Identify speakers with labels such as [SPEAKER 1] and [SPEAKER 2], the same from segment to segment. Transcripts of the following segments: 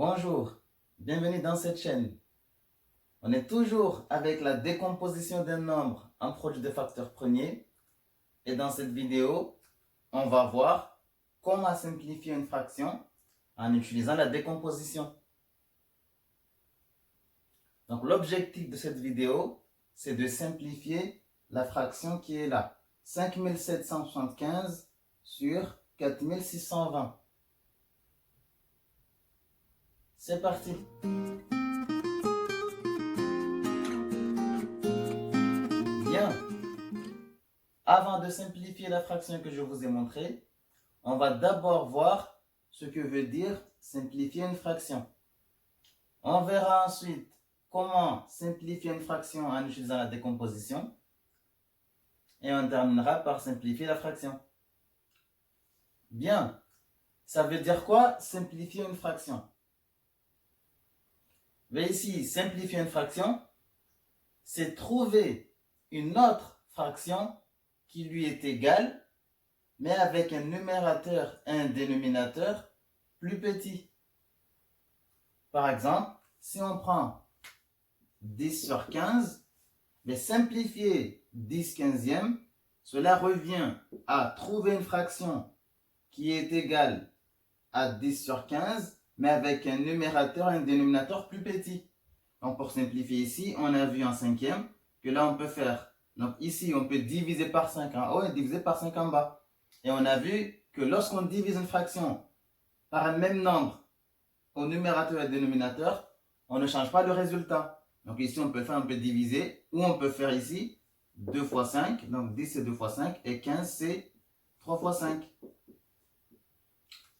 [SPEAKER 1] Bonjour, bienvenue dans cette chaîne. On est toujours avec la décomposition d'un nombre en produit de facteurs premiers. Et dans cette vidéo, on va voir comment simplifier une fraction en utilisant la décomposition. Donc l'objectif de cette vidéo, c'est de simplifier la fraction qui est là. 5775 sur 4620. C'est parti. Bien. Avant de simplifier la fraction que je vous ai montrée, on va d'abord voir ce que veut dire simplifier une fraction. On verra ensuite comment simplifier une fraction en utilisant la décomposition. Et on terminera par simplifier la fraction. Bien. Ça veut dire quoi simplifier une fraction? Mais ici, simplifier une fraction, c'est trouver une autre fraction qui lui est égale, mais avec un numérateur et un dénominateur plus petit. Par exemple, si on prend 10 sur 15, mais simplifier 10 quinzièmes, cela revient à trouver une fraction qui est égale à 10 sur 15, mais avec un numérateur et un dénominateur plus petit. Donc pour simplifier ici, on a vu en cinquième que là on peut faire, donc ici on peut diviser par 5 en haut et diviser par 5 en bas. Et on a vu que lorsqu'on divise une fraction par un même nombre au numérateur et au dénominateur, on ne change pas le résultat. Donc ici on peut diviser, ou on peut faire ici 2 fois 5, donc 10 c'est 2 fois 5, et 15 c'est 3 fois 5.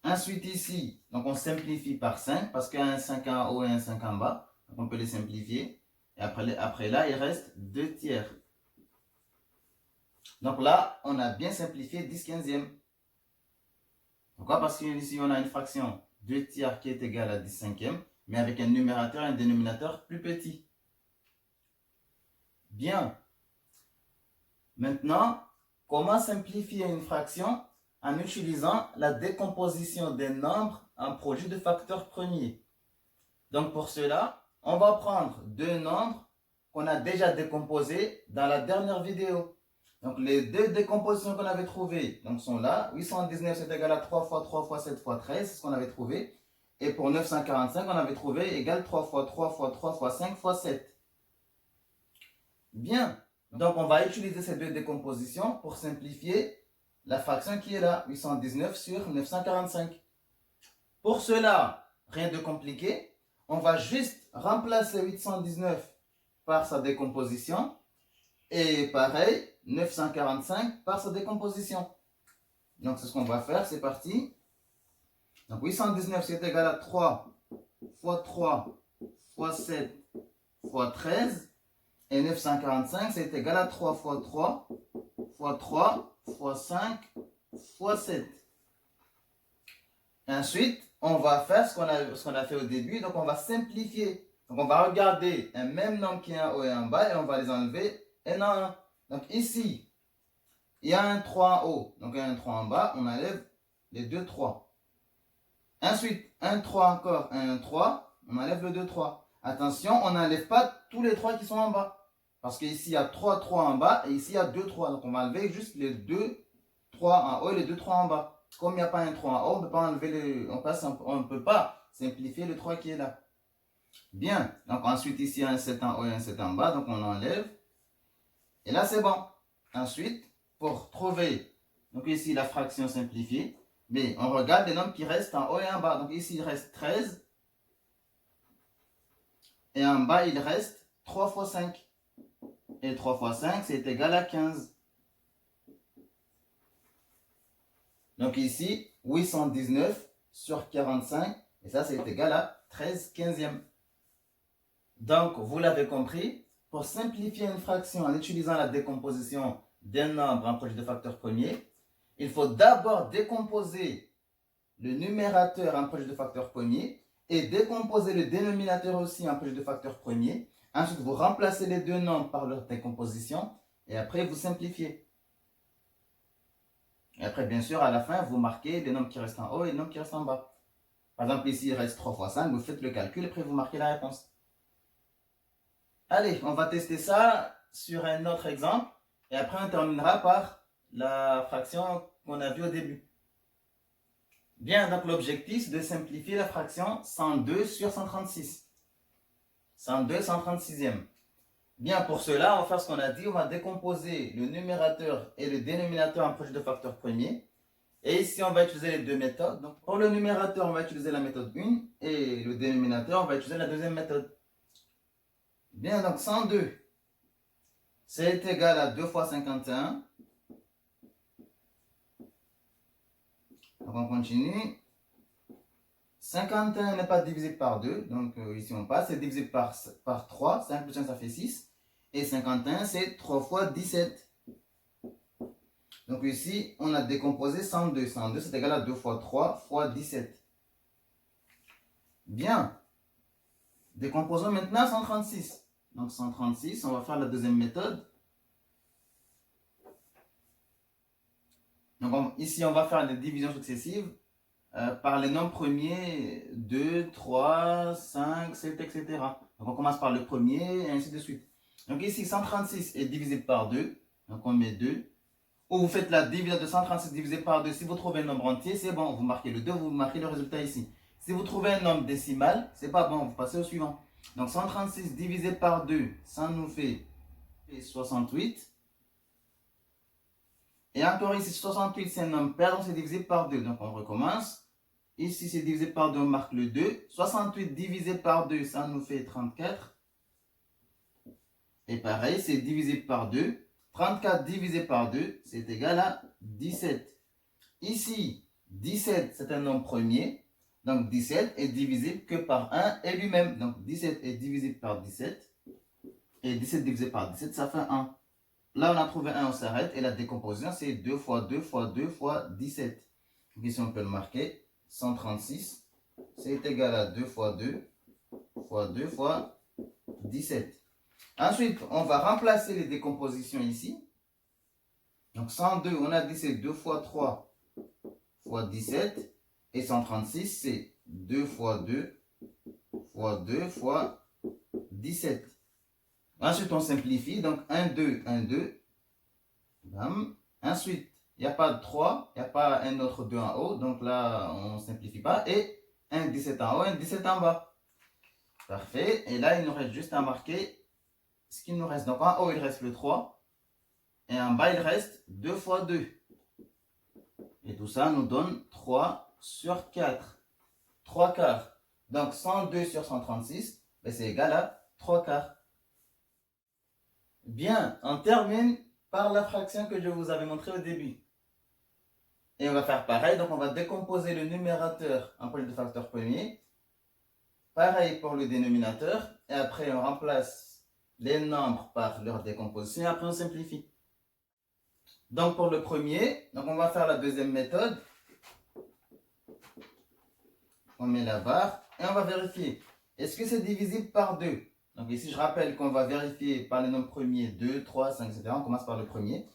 [SPEAKER 1] Ensuite ici, donc on simplifie par 5, parce qu'il y a un 5 en haut et un 5 en bas, donc on peut les simplifier. Et après là, il reste 2 tiers. Donc là, on a bien simplifié 10 quinzièmes. Pourquoi? Parce qu'ici, on a une fraction 2 tiers qui est égale à 10 cinquièmes, mais avec un numérateur et un dénominateur plus petit. Bien. Maintenant, comment simplifier une fraction en utilisant la décomposition des nombres en produit de facteurs premiers? Donc pour cela, on va prendre deux nombres qu'on a déjà décomposés dans la dernière vidéo. Donc les deux décompositions qu'on avait trouvées donc, sont là. 819 c'est égal à 3 fois 3 fois 7 fois 13, c'est ce qu'on avait trouvé. Et pour 945, on avait trouvé égal 3 fois 3 fois 3 fois 5 fois 7. Bien, donc on va utiliser ces deux décompositions pour simplifier la fraction qui est là, 819 sur 945. Pour cela, rien de compliqué. On va juste remplacer 819 par sa décomposition et pareil, 945 par sa décomposition. Donc c'est ce qu'on va faire, c'est parti. Donc 819 c'est égal à 3 fois 3 fois 7 fois 13 et 945 c'est égal à 3 fois 3 fois 3 fois 5 fois 7. Ensuite, on va faire ce qu'on a fait au début, donc on va simplifier. Donc on va regarder un même nombre qui est en haut et en bas et on va les enlever un à un. Donc ici, il y a un 3 en haut, donc il y a un 3 en bas, on enlève les deux 3. Ensuite, un 3 encore, un 3, on enlève le 2 3. Attention, on n'enlève pas tous les 3 qui sont en bas. Parce qu'ici, il y a 3 3 en bas et ici, il y a 2 3. Donc on va enlever juste les 2 3 en haut et les 2 3 en bas. Comme il n'y a pas un 3 en haut, on ne peut pas enlever on ne peut pas simplifier le 3 qui est là. Bien. Donc ensuite, ici, il y a un 7 en haut et un 7 en bas. Donc on enlève. Et là, c'est bon. Ensuite, pour trouver, donc ici, la fraction simplifiée, mais on regarde les nombres qui restent en haut et en bas. Donc ici, il reste 13. Et en bas, il reste 3 fois 5. Et 3 fois 5, c'est égal à 15. Donc ici, 819 sur 45, et ça c'est égal à 13 quinzièmes. Donc, vous l'avez compris, pour simplifier une fraction en utilisant la décomposition d'un nombre en produit de facteurs premiers, il faut d'abord décomposer le numérateur en produit de facteurs premiers et décomposer le dénominateur aussi en produit de facteurs premiers. Ensuite, vous remplacez les deux nombres par leur décomposition et après vous simplifiez. Et après, bien sûr, à la fin, vous marquez les nombres qui restent en haut et les nombres qui restent en bas. Par exemple, ici, il reste 3 fois 5. Vous faites le calcul et après, vous marquez la réponse. Allez, on va tester ça sur un autre exemple. Et après, on terminera par la fraction qu'on a vue au début. Bien, donc l'objectif, c'est de simplifier la fraction 102 sur 136. 102, 136e. Bien, pour cela, on va faire ce qu'on a dit. On va décomposer le numérateur et le dénominateur en projet de facteur premier. Et ici, on va utiliser les deux méthodes. Donc, pour le numérateur, on va utiliser la méthode 1. Et le dénominateur, on va utiliser la deuxième méthode. Bien, donc 102, c'est égal à 2 fois 51. Donc, on continue. 51 n'est pas divisible par 2. Donc, ici, on passe. C'est divisible par 3. 5 plus 1, ça fait 6. Et 51, c'est 3 fois 17. Donc, ici, on a décomposé 102. 102, c'est égal à 2 fois 3 fois 17. Bien. Décomposons maintenant 136. Donc 136, on va faire la deuxième méthode. Donc ici, on va faire les divisions successives par les nombres premiers 2, 3, 5, 7, etc. Donc on commence par le premier et ainsi de suite. Donc ici, 136 est divisé par 2. Donc on met 2. Ou vous faites la division de 136 divisé par 2. Si vous trouvez un nombre entier, c'est bon. Vous marquez le 2, vous marquez le résultat ici. Si vous trouvez un nombre décimal, c'est pas bon. Vous passez au suivant. Donc 136 divisé par 2, ça nous fait 68. Et encore ici, 68, c'est un nombre pair, donc c'est divisé par 2. Donc on recommence. Ici, c'est divisé par 2, on marque le 2. 68 divisé par 2, ça nous fait 34. Et pareil, c'est divisé par 2. 34 divisé par 2, c'est égal à 17. Ici, 17, c'est un nombre premier. Donc 17 est divisible que par 1 et lui-même. Donc 17 est divisible par 17. Et 17 divisé par 17, ça fait 1. Là, on a trouvé 1, on s'arrête. Et la décomposition, c'est 2 fois 2 fois 2 fois 17. Donc ici, on peut le marquer. 136, c'est égal à 2 fois 2 fois 2 fois 17. Ensuite, on va remplacer les décompositions ici. Donc 102, on a dit c'est 2 fois 3 fois 17. Et 136, c'est 2 fois 2 fois 2 fois 17. Ensuite, on simplifie. Donc 1, 2, 1, 2. Bam. Ensuite, il n'y a pas de 3, il n'y a pas un autre 2 en haut. Donc là, on ne simplifie pas. Et 1, 17 en haut, 1, 17 en bas. Parfait. Et là, il nous reste juste à marquer ce qu'il nous reste. Donc en haut, il reste le 3. Et en bas, il reste 2 fois 2. Et tout ça nous donne 3 sur 4. 3 quarts. Donc 102 sur 136, c'est égal à 3 quarts. Bien, on termine par la fraction que je vous avais montrée au début. Et on va faire pareil, donc on va décomposer le numérateur en projet de facteur premier. Pareil pour le dénominateur. Et après, on remplace les nombres par leur décomposition. Et après, on simplifie. Donc pour le premier, donc on va faire la deuxième méthode. On met la barre et on va vérifier. Est-ce que c'est divisible par 2? Donc ici, je rappelle qu'on va vérifier par les nombres premiers 2, 3, 5, etc. On commence par le premier.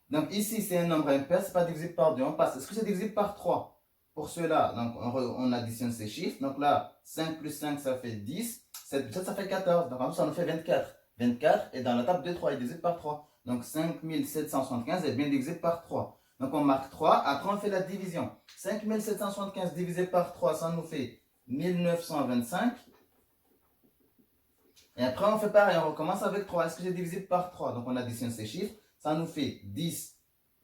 [SPEAKER 1] Donc ici, c'est un nombre impair, ce n'est pas divisible par 2. On passe. Est-ce que c'est divisible par 3? Pour cela, donc on additionne ces chiffres. Donc là, 5 plus 5, ça fait 10. 7 plus 7, ça fait 14. Donc en tout, ça nous fait 24. 24 est dans la table de 3, il est divisé par 3. Donc 5775 est bien divisé par 3. Donc on marque 3. Après, on fait la division. 5775 divisé par 3, ça nous fait 1925. Et après, on fait pareil. On recommence avec 3. Est-ce que j'ai divisé par 3? Donc on additionne ces chiffres. Ça nous fait 10.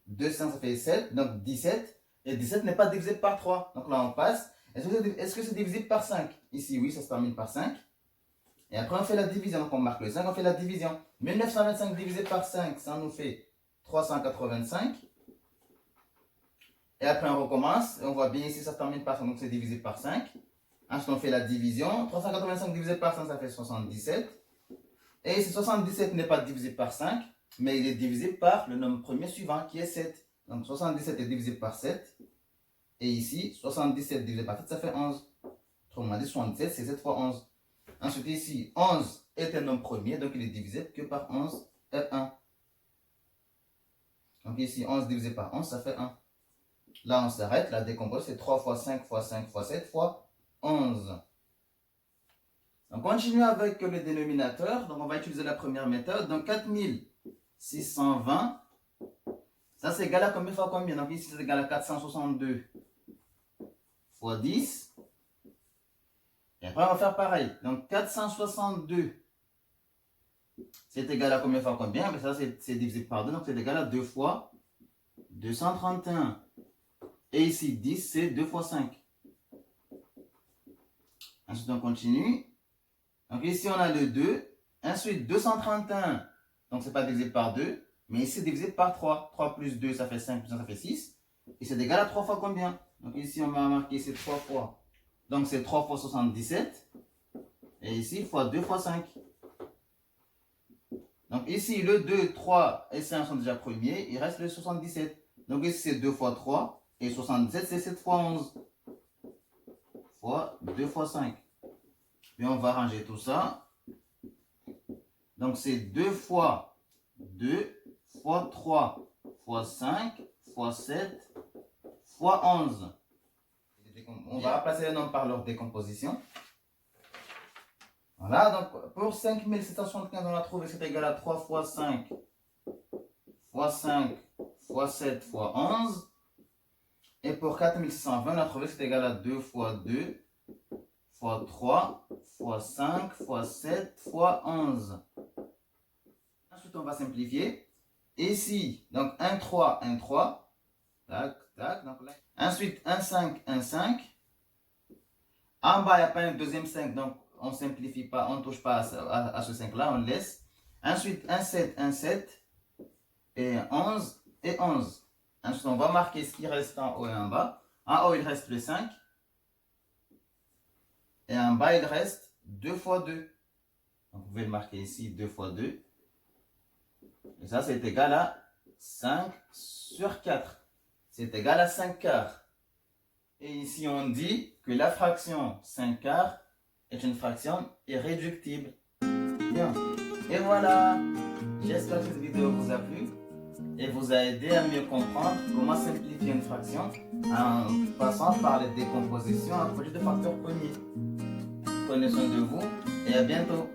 [SPEAKER 1] 200, ça fait 7. Donc 17. Et 17 n'est pas divisé par 3. Donc là, on passe. Est-ce que c'est divisible par 5? Ici, oui, ça se termine par 5. Et après, on fait la division. Donc on marque le 5, on fait la division. 1925 divisé par 5, ça nous fait 385. Et après, on recommence. Et on voit bien ici, ça se termine par 5. Donc c'est divisé par 5. Ensuite, on fait la division. 385 divisé par 5, ça fait 77. Et ce 77 n'est pas divisé par 5, mais il est divisé par le nombre premier suivant, qui est 7. Donc 77 est divisé par 7. Et ici, 77 divisé par 7, ça fait 11. Autrement dit, 77, c'est 7 fois 11. Ensuite, ici, 11 est un nombre premier, donc il est divisé que par 11 et 1. Donc ici, 11 divisé par 11, ça fait 1. Là, on s'arrête. La décompose, c'est 3 fois 5 fois 5 fois 7 fois 11. On continue avec le dénominateur. Donc, on va utiliser la première méthode. Donc, 4620. Ça, c'est égal à combien fois combien? Donc, ici, c'est égal à 462 fois 10. Et après, on va faire pareil. Donc, 462, c'est égal à combien fois combien? Mais ça, c'est divisé par 2. Donc, c'est égal à 2 fois 231. Et ici, 10, c'est 2 fois 5. Ensuite, on continue. Donc, ici, on a le 2. Ensuite, 231. Donc, c'est pas divisé par 2. Mais ici, divisé par 3. 3 plus 2, ça fait 5. Plus 1, ça fait 6. Et c'est égal à 3 fois combien? Donc, ici, on va marquer c'est 3 fois. Donc, c'est 3 fois 77. Et ici, fois 2 fois 5. Donc, ici, le 2, 3 et 5 sont déjà premiers. Il reste le 77. Donc, ici, c'est 2 fois 3. Et 77, c'est 7 fois 11. Fois 2 fois 5. Puis, on va ranger tout ça. Donc, c'est 2 fois 2 fois 3 fois 5 fois 7 fois 11. On va remplacer les nombres par leur décomposition. Voilà, donc pour 5775, on a trouvé que c'est égal à 3 fois 5 fois 5 fois 7 fois 11. Et pour 4620, on a trouvé que c'est égal à 2 fois 2 fois 3 fois 5 fois 7 fois 11. Ensuite, on va simplifier. Ici, donc 1, 3, 1, 3. Tac, tac. Donc là. Ensuite, 1, 5, 1, 5. En bas, il n'y a pas un deuxième 5, donc on ne simplifie pas, on ne touche pas à ce 5-là, on le laisse. Ensuite, 1, 7, 1, 7. Et 11 et 11. Ensuite, on va marquer ce qui reste en haut et en bas. En haut, il reste le 5. Et en bas, il reste 2 fois 2. Donc, vous pouvez le marquer ici, 2 fois 2. Et ça, c'est égal à 5 sur 4. C'est égal à 5 quarts. Et ici, on dit que la fraction 5 quarts est une fraction irréductible. Bien. Et voilà. J'espère que cette vidéo vous a plu et vous a aidé à mieux comprendre comment simplifier une fraction en passant par les décompositions en produits de facteurs premiers. Prenez soin de vous et à bientôt.